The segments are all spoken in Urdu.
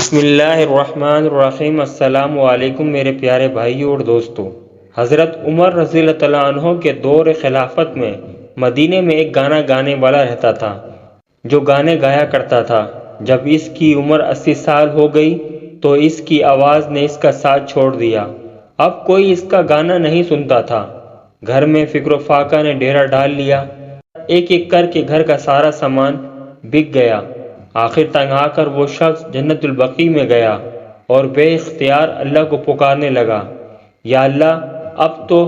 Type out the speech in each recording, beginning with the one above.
بسم اللہ الرحمن الرحیم۔ السلام علیکم میرے پیارے بھائیوں اور دوستوں۔ حضرت عمر رضی اللہ تعالیٰ عنہ کے دور خلافت میں مدینے میں ایک گانا گانے والا رہتا تھا جو گانے گایا کرتا تھا۔ جب اس کی عمر 80 سال ہو گئی تو اس کی آواز نے اس کا ساتھ چھوڑ دیا۔ اب کوئی اس کا گانا نہیں سنتا تھا۔ گھر میں فکر و فاقہ نے ڈیرا ڈال لیا۔ ایک ایک کر کے گھر کا سارا سامان بک گیا۔ آخر تنگ آ کر وہ شخص جنت البقیع میں گیا اور بے اختیار اللہ کو پکارنے لگا، یا اللہ، اب تو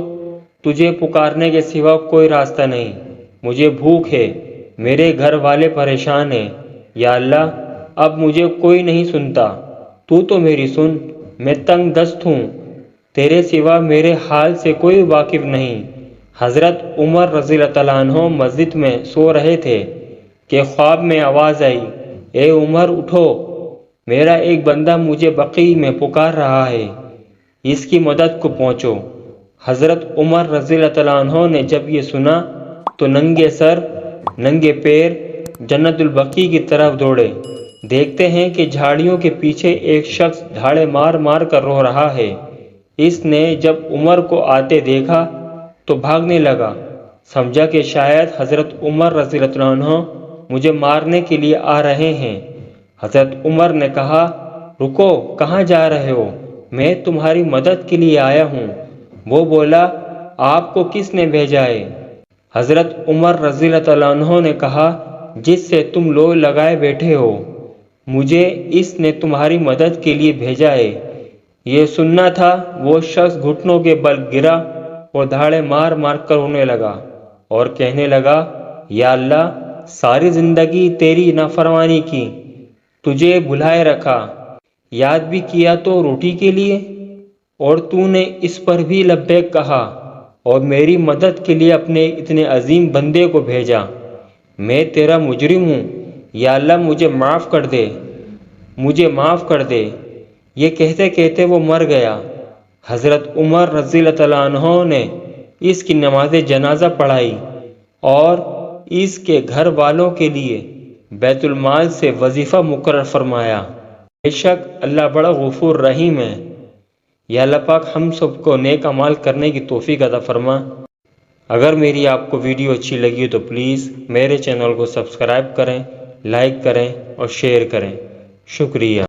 تجھے پکارنے کے سوا کوئی راستہ نہیں۔ مجھے بھوک ہے، میرے گھر والے پریشان ہیں۔ یا اللہ، اب مجھے کوئی نہیں سنتا، تو میری سن۔ میں تنگ دست ہوں، تیرے سوا میرے حال سے کوئی واقف نہیں۔ حضرت عمر رضی اللہ تعالیٰ عنہ مسجد میں سو رہے تھے کہ خواب میں آواز آئی، اے عمر اٹھو، میرا ایک بندہ مجھے بقیع میں پکار رہا ہے، اس کی مدد کو پہنچو۔ حضرت عمر رضی اللہ تعالیٰ عنہ نے جب یہ سنا تو ننگے سر ننگے پیر جنت البقیع کی طرف دوڑے۔ دیکھتے ہیں کہ جھاڑیوں کے پیچھے ایک شخص دھاڑے مار مار کر رو رہا ہے۔ اس نے جب عمر کو آتے دیکھا تو بھاگنے لگا، سمجھا کہ شاید حضرت عمر رضی اللہ عنہ مجھے مارنے کے لیے آ رہے ہیں۔ حضرت عمر نے کہا، رکو، کہاں جا رہے ہو؟ میں تمہاری مدد کے لیے آیا ہوں۔ وہ بولا، آپ کو کس نے بھیجا ہے؟ حضرت عمر رضی اللہ تعالیٰ عنہ نے کہا، جس سے تم لوگ لگائے بیٹھے ہو، مجھے اس نے تمہاری مدد کے لیے بھیجا ہے۔ یہ سننا تھا، وہ شخص گھٹنوں کے بل گرا اور دھاڑے مار مار کر رونے لگا اور کہنے لگا، یا اللہ، ساری زندگی تیری نافرمانی کی، تجھے بھلائے رکھا، یاد بھی کیا تو روٹی کے لیے، اور تو نے اس پر بھی لبیک کہا اور میری مدد کے لیے اپنے اتنے عظیم بندے کو بھیجا۔ میں تیرا مجرم ہوں، یا اللہ مجھے معاف کر دے، مجھے معاف کر دے۔ یہ کہتے کہتے وہ مر گیا۔ حضرت عمر رضی اللہ تعالیٰ عنہ نے اس کی نماز جنازہ پڑھائی اور اس کے گھر والوں کے لیے بیت المال سے وظیفہ مقرر فرمایا۔ بے شک اللہ بڑا غفور رحیم ہے۔ یا اللہ پاک ہم سب کو نیک اعمال کرنے کی توفیق عطا فرما۔ اگر میری آپ کو ویڈیو اچھی لگی تو پلیز میرے چینل کو سبسکرائب کریں، لائک کریں اور شیئر کریں۔ شکریہ۔